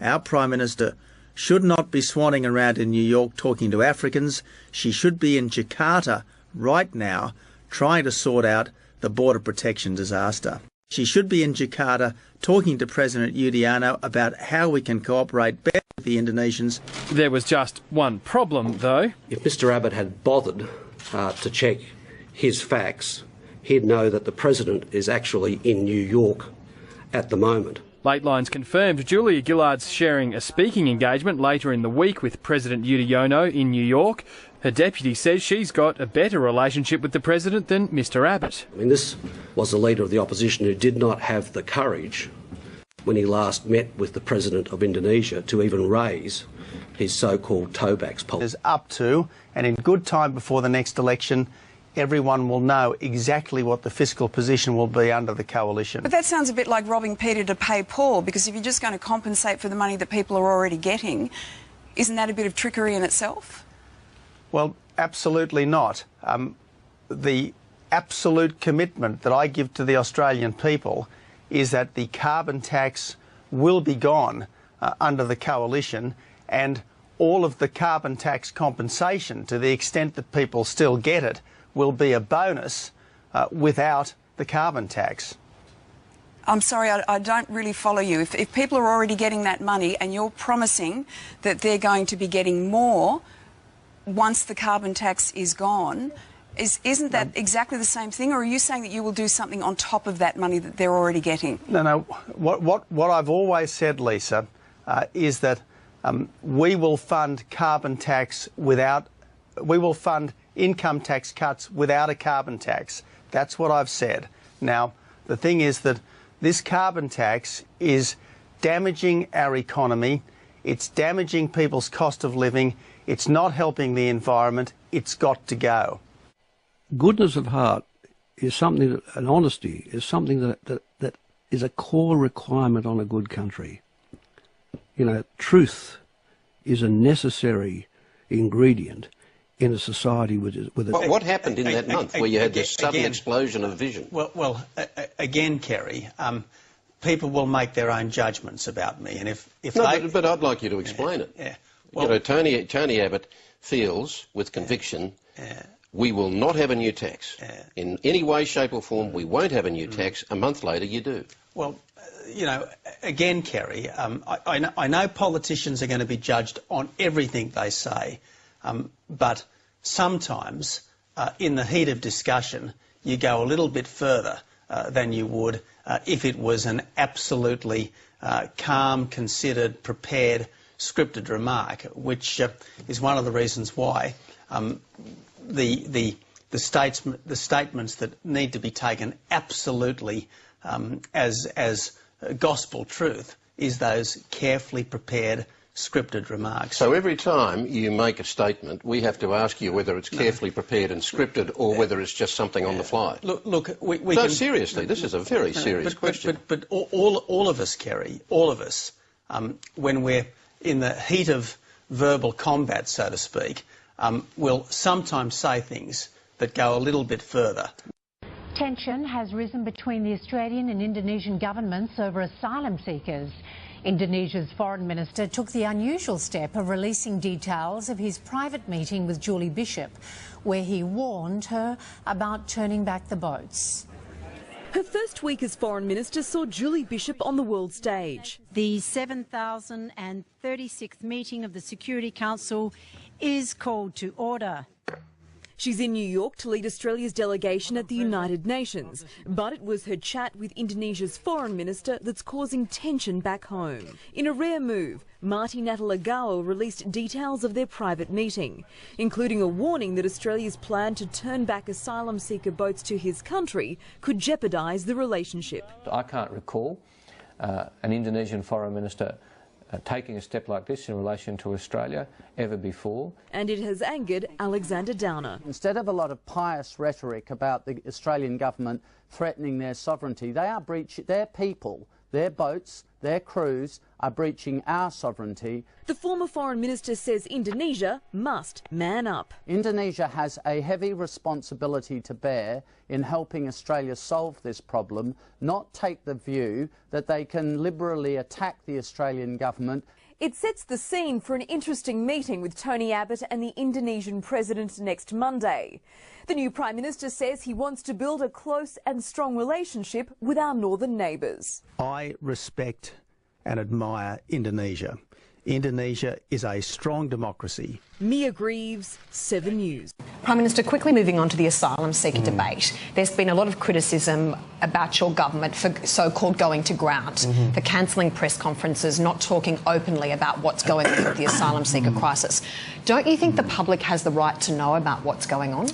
Our Prime Minister should not be swanning around in New York talking to Africans. She should be in Jakarta right now trying to sort out the border protection disaster. She should be in Jakarta talking to President Yudhoyono about how we can cooperate better with the Indonesians. There was just one problem, though. If Mr Abbott had bothered to check his facts, he'd know that the President is actually in New York at the moment. Late Lines confirmed Julia Gillard's sharing a speaking engagement later in the week with President Yudhoyono in New York. Her deputy says she's got a better relationship with the President than Mr Abbott. I mean, this was the leader of the opposition who did not have the courage, when he last met with the President of Indonesia, to even raise his so-called Tobax policy. Is up to, and in good time before the next election, everyone will know exactly what the fiscal position will be under the coalition. But that sounds a bit like robbing Peter to pay Paul, because if you're just going to compensate for the money that people are already getting, isn't that a bit of trickery in itself? Well, absolutely not. The absolute commitment that I give to the Australian people is that the carbon tax will be gone under the coalition, and all of the carbon tax compensation, to the extent that people still get it, will be a bonus without the carbon tax. I'm sorry, I don't really follow you. If people are already getting that money and you're promising that they're going to be getting more once the carbon tax is gone, isn't that exactly the same thing, or are you saying that you will do something on top of that money that they're already getting? No. What I've always said, Lisa, is that we will fund carbon tax without... We will fund income tax cuts without a carbon tax. That's what I've said. Now, the thing is that this carbon tax is damaging our economy, it's damaging people's cost of living, it's not helping the environment, it's got to go. Goodness of heart is something, and honesty is something that is a core requirement on a good country. You know, truth is a necessary ingredient in a society with a... What happened in that month where you had this sudden explosion of vision? Well, again, Kerry, people will make their own judgments about me, and if but I'd like you to explain it. Yeah. Well, you know, Tony Abbott feels with conviction we will not have a new tax. In any way, shape or form, we won't have a new tax. A month later, you do. Well, you know, again, Kerry, I know politicians are going to be judged on everything they say, but sometimes, in the heat of discussion, you go a little bit further than you would if it was an absolutely calm, considered, prepared, scripted remark, which is one of the reasons why the statements that need to be taken absolutely as gospel truth is those carefully prepared, scripted remarks. So every time you make a statement, we have to ask you whether it's carefully prepared and scripted or whether it's just something on the fly. Look, we no, can... seriously, this is a very serious question. But all of us, Kerry, all of us, when we're in the heat of verbal combat, so to speak, will sometimes say things that go a little bit further. Tension has risen between the Australian and Indonesian governments over asylum seekers. Indonesia's foreign minister took the unusual step of releasing details of his private meeting with Julie Bishop, where he warned her about turning back the boats. Her first week as Foreign Minister saw Julie Bishop on the world stage. The 7,036th meeting of the Security Council is called to order. She's in New York to lead Australia's delegation at the United Nations, but it was her chat with Indonesia's foreign minister that's causing tension back home. In a rare move, Marty Natalegawa released details of their private meeting, including a warning that Australia's plan to turn back asylum seeker boats to his country could jeopardise the relationship. I can't recall an Indonesian foreign minister taking a step like this in relation to Australia ever before. And it has angered Alexander Downer. Instead of a lot of pious rhetoric about the Australian government threatening their sovereignty, they are breaching their people, their boats, their crews are breaching our sovereignty. The former foreign minister says Indonesia must man up. Indonesia has a heavy responsibility to bear in helping Australia solve this problem, not take the view that they can liberally attack the Australian government. It sets the scene for an interesting meeting with Tony Abbott and the Indonesian president next Monday. The new Prime Minister says he wants to build a close and strong relationship with our northern neighbours. I respect and admire Indonesia. Indonesia is a strong democracy. Mia Greaves, 7 News. Prime Minister, quickly moving on to the asylum seeker debate. There's been a lot of criticism about your government for so-called going to ground, for cancelling press conferences, not talking openly about what's going on with the asylum seeker crisis. Don't you think the public has the right to know about what's going on?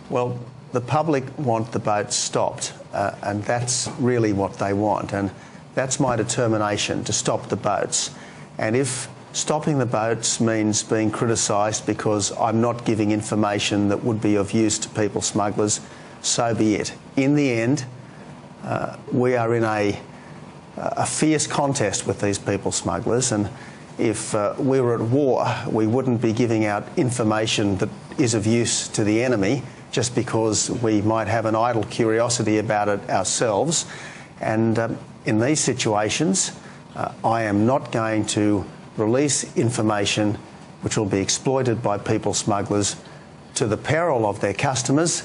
Well, the public want the boat stopped, and that's really what they want. And that's my determination, to stop the boats. And if stopping the boats means being criticised because I'm not giving information that would be of use to people smugglers, so be it. In the end, we are in a fierce contest with these people smugglers, and if we were at war, we wouldn't be giving out information that is of use to the enemy just because we might have an idle curiosity about it ourselves. And in these situations, I am not going to release information which will be exploited by people smugglers to the peril of their customers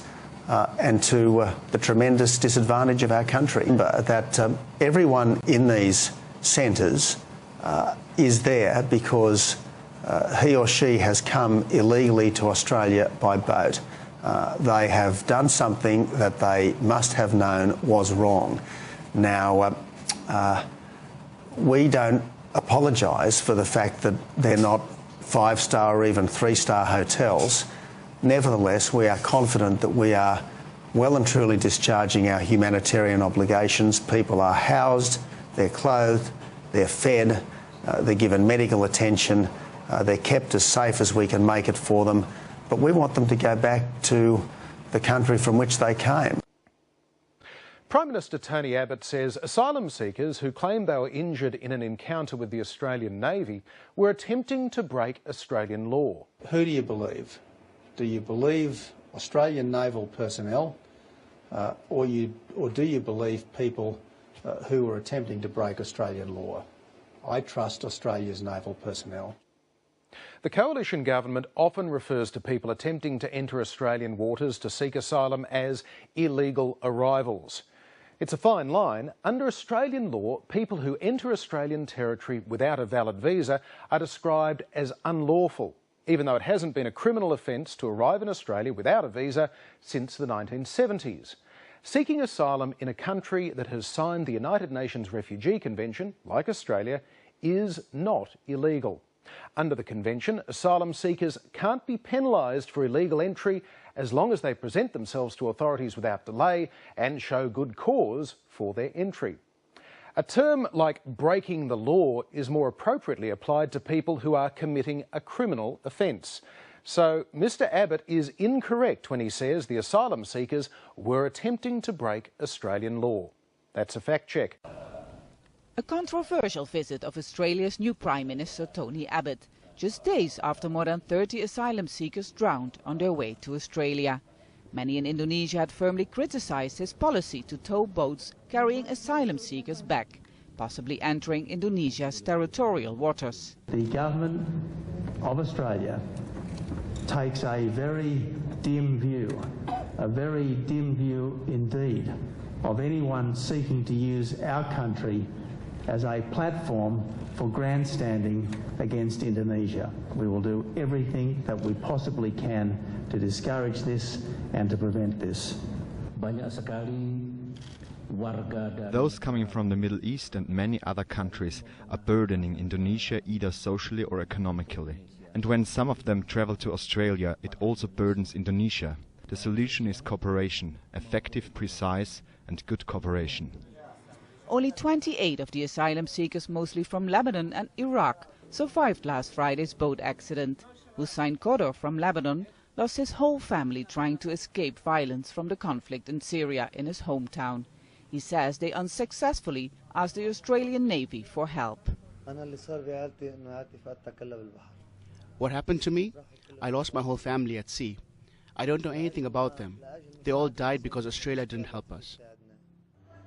and to the tremendous disadvantage of our country. That everyone in these centres is there because he or she has come illegally to Australia by boat. They have done something that they must have known was wrong. Now, we don't apologise for the fact that they're not 5-star or even 3-star hotels. Nevertheless, we are confident that we are well and truly discharging our humanitarian obligations. People are housed, they're clothed, they're fed, they're given medical attention, they're kept as safe as we can make it for them. But we want them to go back to the country from which they came. Prime Minister Tony Abbott says asylum seekers who claimed they were injured in an encounter with the Australian Navy were attempting to break Australian law. Who do you believe? Do you believe Australian naval personnel or do you believe people who were attempting to break Australian law? I trust Australia's naval personnel. The coalition government often refers to people attempting to enter Australian waters to seek asylum as illegal arrivals. It's a fine line. Under Australian law, people who enter Australian territory without a valid visa are described as unlawful, even though it hasn't been a criminal offence to arrive in Australia without a visa since the 1970s. Seeking asylum in a country that has signed the United Nations Refugee Convention, like Australia, is not illegal. Under the convention, asylum seekers can't be penalised for illegal entry as long as they present themselves to authorities without delay and show good cause for their entry. A term like breaking the law is more appropriately applied to people who are committing a criminal offence. So Mr Abbott is incorrect when he says the asylum seekers were attempting to break Australian law. That's a fact check. A controversial visit of Australia's new Prime Minister Tony Abbott, just days after more than 30 asylum seekers drowned on their way to Australia. Many in Indonesia had firmly criticised his policy to tow boats carrying asylum seekers back, possibly entering Indonesia's territorial waters. The government of Australia takes a very dim view indeed, of anyone seeking to use our country as a platform for grandstanding against Indonesia. We will do everything that we possibly can to discourage this and to prevent this. Those coming from the Middle East and many other countries are burdening Indonesia either socially or economically. And when some of them travel to Australia, it also burdens Indonesia. The solution is cooperation, effective, precise and good cooperation. Only 28 of the asylum seekers, mostly from Lebanon and Iraq, survived last Friday's boat accident. Hussein Kodor from Lebanon lost his whole family trying to escape violence from the conflict in Syria in his hometown. He says they unsuccessfully asked the Australian Navy for help. What happened to me? I lost my whole family at sea. I don't know anything about them. They all died because Australia didn't help us.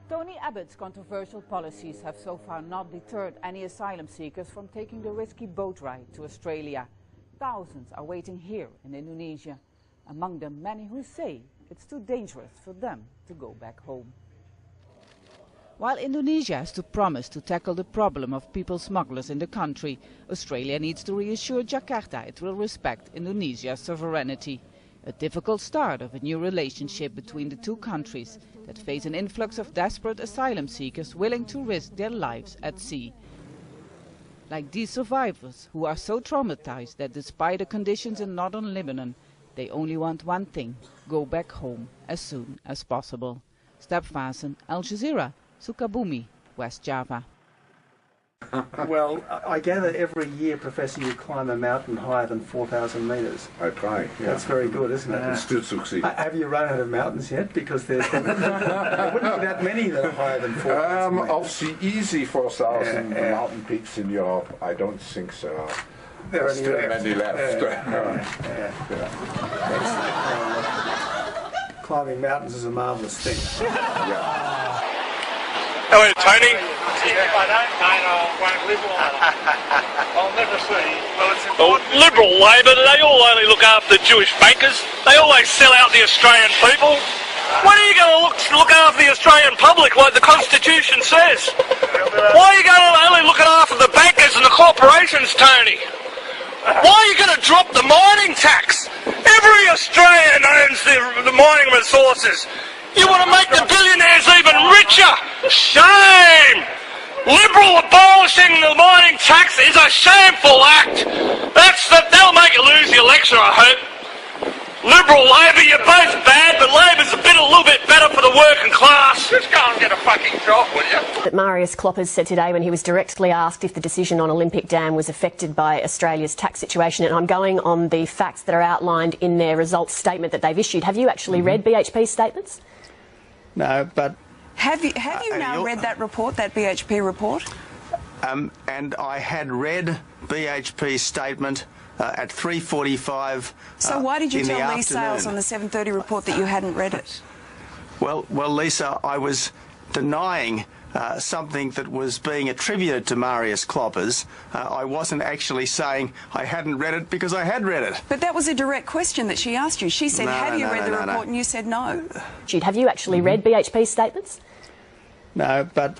Tony Abbott's controversial policies have so far not deterred any asylum seekers from taking the risky boat ride to Australia. Thousands are waiting here in Indonesia. Among them, many who say it's too dangerous for them to go back home. While Indonesia has to promise to tackle the problem of people smugglers in the country, Australia needs to reassure Jakarta it will respect Indonesia's sovereignty. A difficult start of a new relationship between the two countries that face an influx of desperate asylum seekers willing to risk their lives at sea. Like these survivors who are so traumatized that despite the conditions in northern Lebanon, they only want one thing: go back home as soon as possible. Step Vassen, Al Jazeera, Sukabumi, West Java. Well, I gather every year, Professor, you climb a mountain higher than 4,000 metres. I try, yeah. That's very good, isn't it? And still succeed. Have you run out of mountains yet? Because there wouldn't be that many that are higher than 4,000 metres. Of the easy 4,000 mountain peaks in Europe, I don't think so. There are still many left. Climbing mountains is a marvellous thing. Hello, Tony. If I don't, mate, I won't live long enough. I'll never see. Well, it's important. Liberal Labor, they all only look after Jewish bankers. They always sell out the Australian people. When are you going to look after the Australian public like the Constitution says? Why are you going to only look after the bankers and the corporations, Tony? Why are you going to drop the mining tax? Every Australian owns the mining resources. You want to make the billionaires even richer? Shame! Liberal abolishing the mining tax is a shameful act. That'll make you lose the election, I hope. Liberal, Labor, you're both bad, but Labor's a little bit better for the working class. Just go and get a fucking job, will you? That Marius Kloppers said today when he was directly asked if the decision on Olympic Dam was affected by Australia's tax situation, and I'm going on the facts that are outlined in their results statement that they've issued. Have you actually read BHP's statements? No, but... Have you now read that report, that BHP report? And I had read BHP's statement at 3:45. So why did you in tell the Lee Sales on the 7:30 report that you hadn't read it? Well, Lisa, I was denying something that was being attributed to Marius Kloppers. I wasn't actually saying I hadn't read it because I had read it. But that was a direct question that she asked you. She said, have you read the report? And you said no. Have you actually read BHP's statements? No, but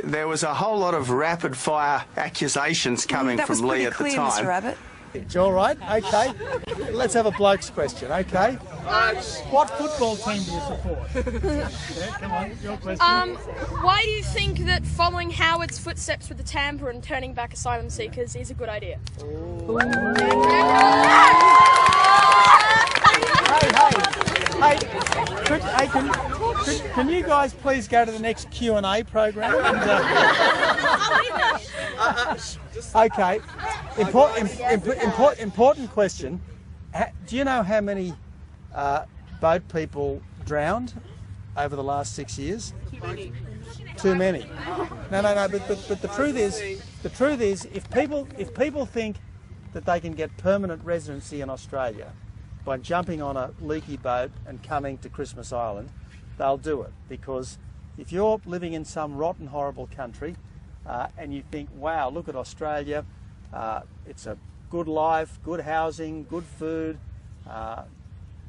there was a whole lot of rapid-fire accusations coming from Lee at the time. That was pretty clear, Mr Abbott. It's all right, okay. Let's have a bloke's question, okay? What football team do you support? Yeah, come on, your question. Why do you think that following Howard's footsteps with the Tampa and turning back asylum seekers is a good idea? Can you guys please go to the next Q&A program? Okay. Important question. Do you know how many boat people drowned over the last 6 years? Too many. No. But the truth is, if people think that they can get permanent residency in Australia by jumping on a leaky boat and coming to Christmas Island, they'll do it. Because if you're living in some rotten, horrible country and you think, wow, look at Australia, it's a good life, good housing, good food,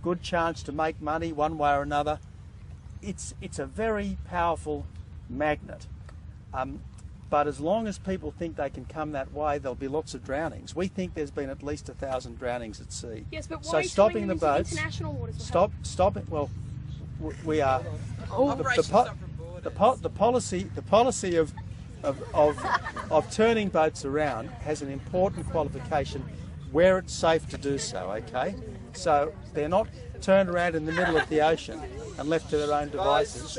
good chance to make money one way or another, it's a very powerful magnet. But as long as people think they can come that way, there'll be lots of drownings. We think there's been at least 1,000 drownings at sea. Yes, but why so are you stopping the into boats, international waters? stopping. Well, we are the policy of turning boats around has an important qualification where it's safe to do so. Okay, so they're not turned around in the middle of the ocean and left to their own devices.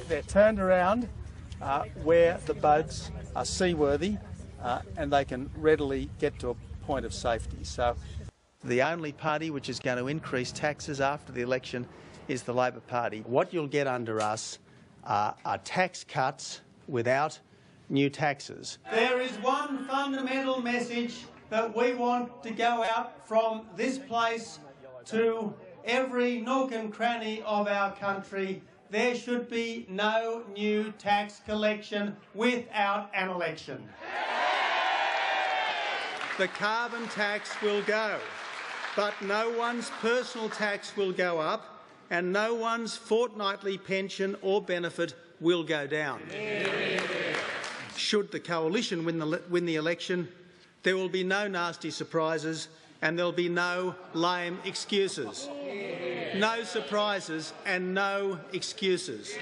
They're turned around where the boats are seaworthy and they can readily get to a point of safety. So the only party which is going to increase taxes after the election is the Labor Party. What you'll get under us are tax cuts without new taxes. There is one fundamental message that we want to go out from this place to every nook and cranny of our country. There should be no new tax collection without an election. The carbon tax will go, but no one's personal tax will go up and no one's fortnightly pension or benefit will go down. Should the coalition win the election, there will be no nasty surprises and there'll be no lame excuses. No surprises and no excuses.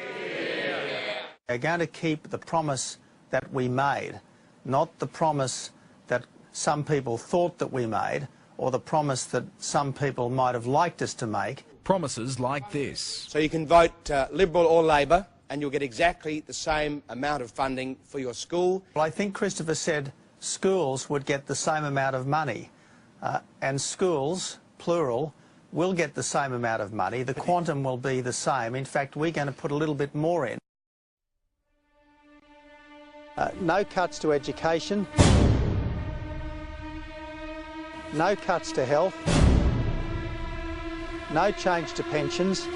We're going to keep the promise that we made, not the promise that some people thought that we made or the promise that some people might have liked us to make. Promises like this. So you can vote Liberal or Labor and you'll get exactly the same amount of funding for your school. Well, I think Christopher said schools would get the same amount of money, and schools, plural, will get the same amount of money. The quantum will be the same. In fact, we're going to put a little bit more in. No cuts to education, no cuts to health, no change to pensions,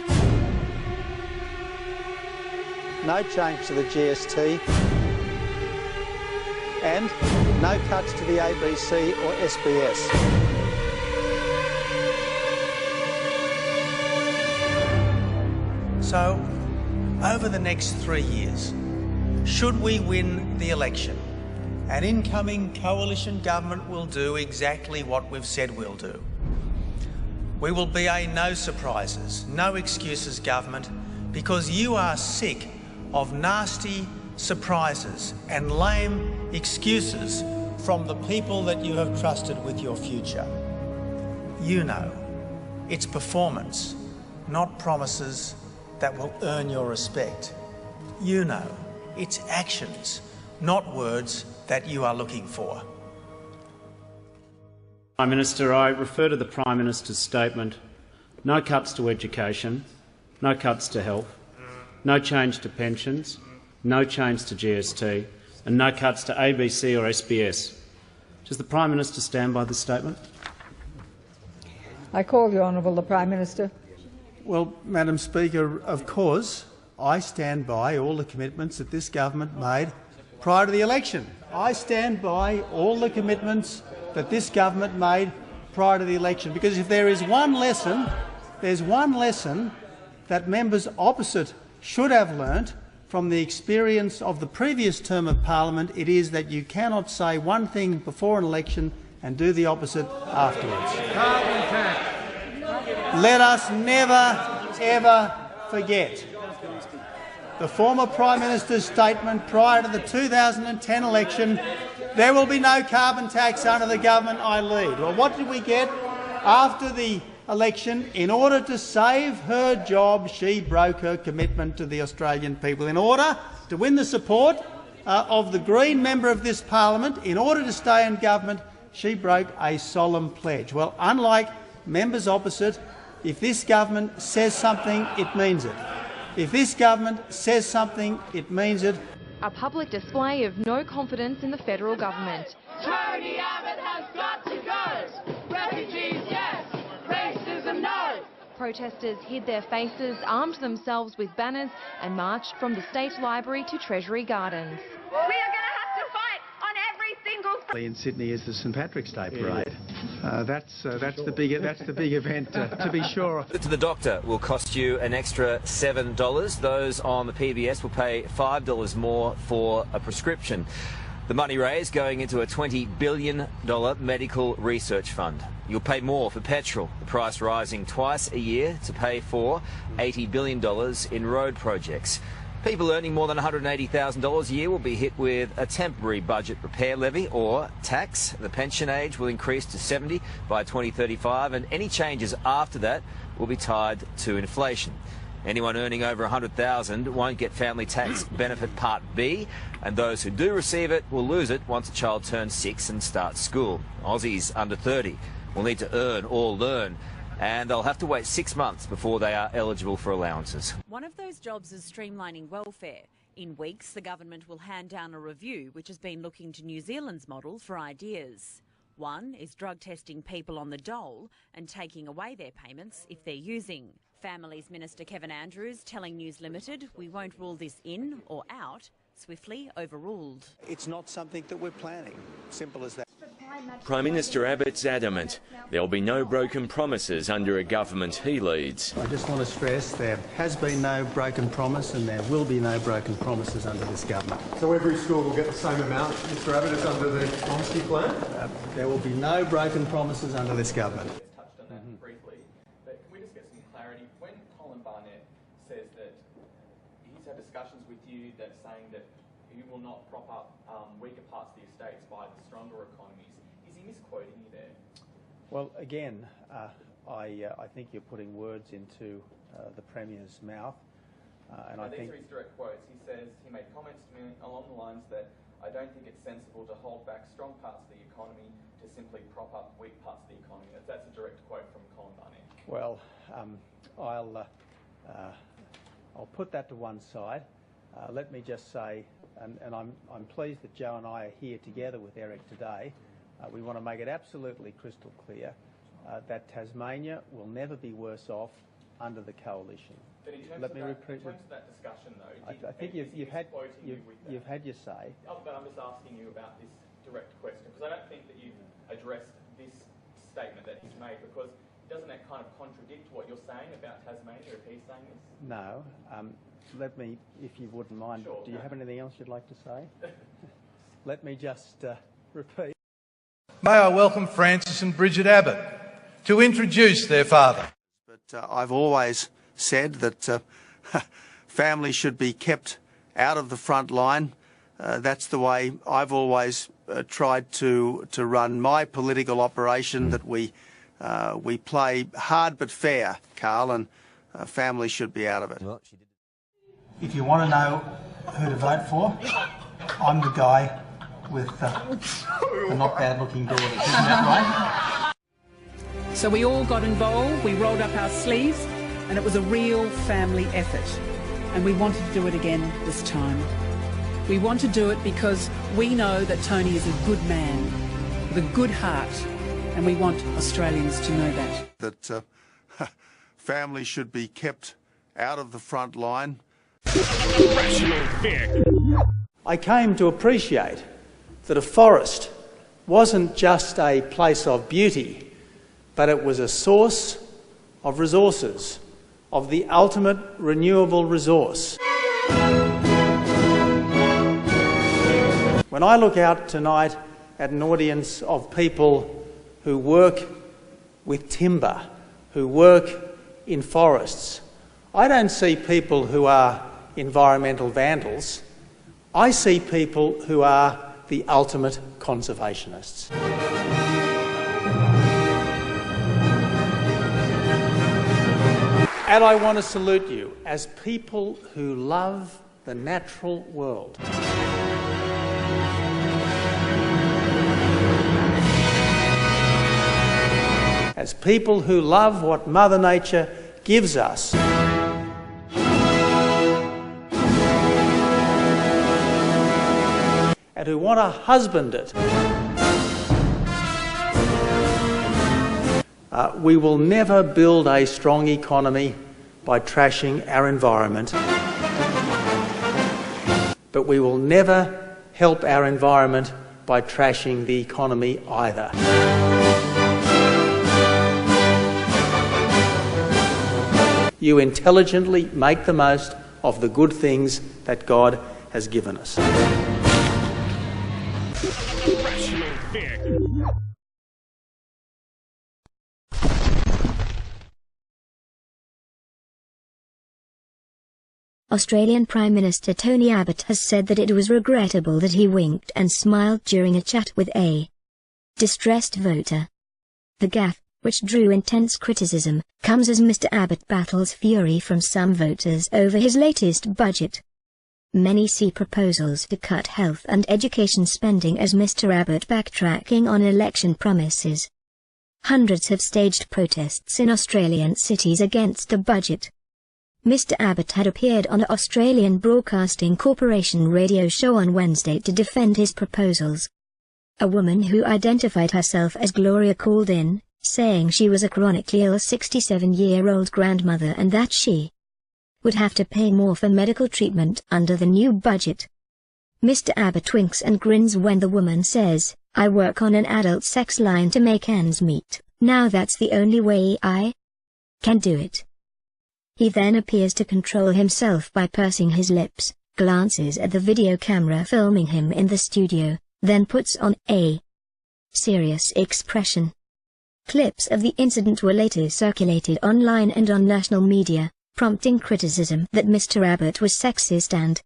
no change to the GST, and no cuts to the ABC or SBS. So, over the next 3 years, should we win the election, an incoming coalition government will do exactly what we've said we'll do. We will be a no surprises, no excuses government, because you are sick of nasty surprises and lame excuses from the people that you have trusted with your future. You know, it's performance, not promises, that will earn your respect. You know, it's actions, not words, that you are looking for. Prime Minister, I refer to the Prime Minister's statement: no cuts to education, no cuts to health, no change to pensions, no change to GST, and no cuts to ABC or SBS. Does the Prime Minister stand by this statement? I call the Honourable the Prime Minister. Well, Madam Speaker, of course, I stand by all the commitments that this government made prior to the election. I stand by all the commitments that this government made prior to the election, because if there is one lesson, there's one lesson that members opposite should have learnt from the experience of the previous term of parliament. It is that you cannot say one thing before an election and do the opposite afterwards. Let us never, ever forget the former Prime Minister's statement prior to the 2010 election: there will be no carbon tax under the government I lead. Well, what did we get after the election? In order to save her job, she broke her commitment to the Australian people. In order to win the support of the Green member of this parliament, in order to stay in government, she broke a solemn pledge. Well, unlike members opposite, if this government says something, it means it. If this government says something, it means it. A public display of no confidence in the federal government. Tony Abbott has got to go. Refugees, yes. Racism, no. Protesters hid their faces, armed themselves with banners and marched from the State Library to Treasury Gardens. We are going to have to fight on every single... In Sydney is the St Patrick's Day parade. That's the big event, to be sure. To the doctor will cost you an extra $7. Those on the PBS will pay $5 more for a prescription. The money raised going into a $20 billion medical research fund. You'll pay more for petrol, the price rising twice a year to pay for $80 billion in road projects. People earning more than $180,000 a year will be hit with a temporary budget repair levy or tax. The pension age will increase to 70 by 2035, and any changes after that will be tied to inflation. Anyone earning over $100,000 won't get family tax benefit Part B, and those who do receive it will lose it once a child turns 6 and starts school. Aussies under 30 will need to earn or learn and they'll have to wait 6 months before they are eligible for allowances. One of those jobs is streamlining welfare. In weeks, the government will hand down a review which has been looking to New Zealand's model for ideas. One is drug testing people on the dole and taking away their payments if they're using. Families Minister Kevin Andrews telling News Limited, "We won't rule this in or out," swiftly overruled. It's not something that we're planning. Simple as that. Prime Minister Abbott's adamant there'll be no broken promises under a government he leads. I just want to stress there has been no broken promise and there will be no broken promises under this government. So every school will get the same amount, Mr Abbott, as under the Honesty Plan? There will be no broken promises under this government. Touched on that briefly, but can we just get some clarity? When Colin Barnett says that he's had discussions with you that saying that he will not prop up weaker parts of the estates by the stronger economies, is he misquoting you there? Well, again, I think you're putting words into the Premier's mouth. And I think these are his direct quotes. He says, he made comments to me along the lines that I don't think it's sensible to hold back strong parts of the economy to simply prop up weak parts of the economy. That's a direct quote from Colin Barnett. Well, I'll put that to one side. Let me just say, and I'm pleased that Joe and I are here together with Eric today. We want to make it absolutely crystal clear that Tasmania will never be worse off under the coalition. But in terms, Let me repeat that discussion, though, I think you've had your say. Oh, but I'm just asking you about this direct question because I don't think that you've addressed this statement that he's made, because doesn't that kind of contradict what you're saying about Tasmania if he's saying this? No. Let me, if you wouldn't mind, sure, do you have anything else you'd like to say? Let me just repeat. May I welcome Francis and Bridget Abbott to introduce their father. But I've always said that families should be kept out of the front line. That's the way I've always tried to run my political operation, that we play hard but fair, Carl, and families should be out of it. If you want to know who to vote for, I'm the guy with the not bad looking daughters, isn't that right? So we all got involved, we rolled up our sleeves, and it was a real family effort. And we wanted to do it again this time. We want to do it because we know that Tony is a good man, with a good heart, and we want Australians to know that. That families should be kept out of the front line. I came to appreciate that a forest wasn't just a place of beauty, but it was a source of resources, of the ultimate renewable resource. When I look out tonight at an audience of people who work with timber, who work in forests, I don't see people who are environmental vandals. I see people who are the ultimate conservationists. And I want to salute you as people who love the natural world. As people who love what Mother Nature gives us. And who want to husband it. We will never build a strong economy by trashing our environment. But we will never help our environment by trashing the economy either. You intelligently make the most of the good things that God has given us. Australian Prime Minister Tony Abbott has said that it was regrettable that he winked and smiled during a chat with a distressed voter. The gaffe, which drew intense criticism, comes as Mr Abbott battles fury from some voters over his latest budget. Many see proposals to cut health and education spending as Mr Abbott backtracking on election promises. Hundreds have staged protests in Australian cities against the budget. Mr. Abbott had appeared on the Australian Broadcasting Corporation radio show on Wednesday to defend his proposals. A woman who identified herself as Gloria called in, saying she was a chronically ill 67-year-old grandmother and that she would have to pay more for medical treatment under the new budget. Mr. Abbott winks and grins when the woman says, "I work on an adult sex line to make ends meet. Now that's the only way I can do it." He then appears to control himself by pursing his lips, glances at the video camera filming him in the studio, then puts on a serious expression. Clips of the incident were later circulated online and on national media, prompting criticism that Mr. Abbott was sexist and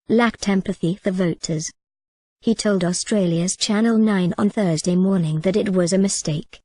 lacked empathy for voters. He told Australia's Channel 9 on Thursday morning that it was a mistake.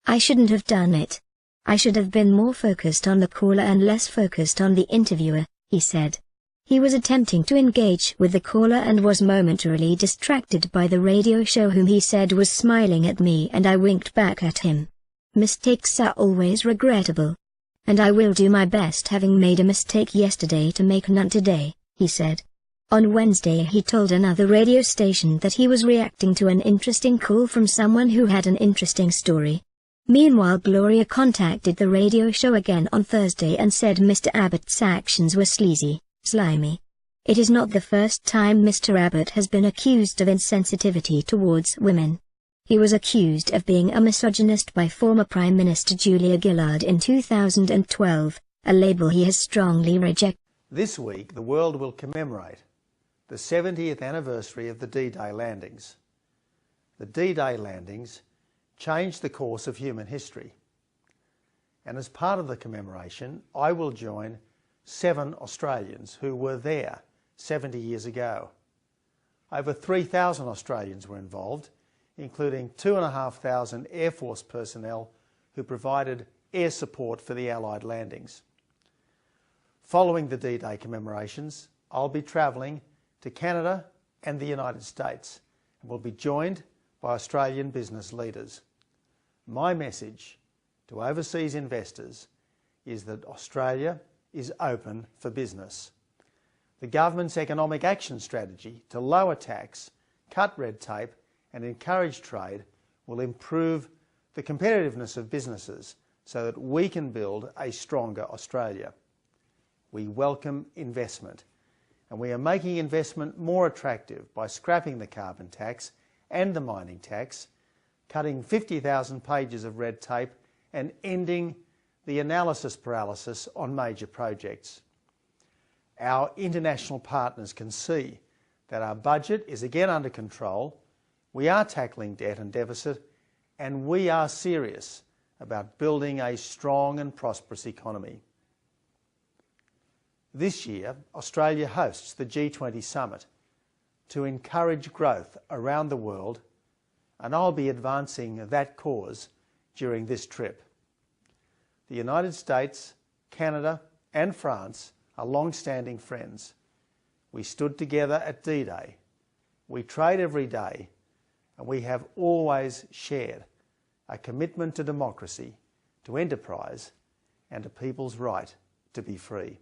"I shouldn't have done it. I should have been more focused on the caller and less focused on the interviewer," he said. He was attempting to engage with the caller and was momentarily distracted by the radio show whom he said was smiling at me and I winked back at him. "Mistakes are always regrettable. And I will do my best, having made a mistake yesterday, to make none today," he said. On Wednesday he told another radio station that he was reacting to an interesting call from someone who had an interesting story. Meanwhile, Gloria contacted the radio show again on Thursday and said Mr. Abbott's actions were sleazy, slimy. It is not the first time Mr. Abbott has been accused of insensitivity towards women. He was accused of being a misogynist by former Prime Minister Julia Gillard in 2012, a label he has strongly rejected. This week, the world will commemorate the 70th anniversary of the D-Day landings. The D-Day landings changed the course of human history. And as part of the commemoration, I will join 7 Australians who were there 70 years ago. Over 3,000 Australians were involved, including 2,500 Air Force personnel who provided air support for the Allied landings. Following the D-Day commemorations, I'll be travelling to Canada and the United States and will be joined by Australian business leaders. My message to overseas investors is that Australia is open for business. The government's economic action strategy to lower tax, cut red tape and encourage trade will improve the competitiveness of businesses so that we can build a stronger Australia. We welcome investment, and we are making investment more attractive by scrapping the carbon tax and the mining tax, cutting 50,000 pages of red tape and ending the analysis paralysis on major projects. Our international partners can see that our budget is again under control, we are tackling debt and deficit, and we are serious about building a strong and prosperous economy. This year, Australia hosts the G20 Summit to encourage growth around the world, and I'll be advancing that cause during this trip. The United States, Canada and France are long-standing friends. We stood together at D-Day. We trade every day, and we have always shared a commitment to democracy, to enterprise and to people's right to be free.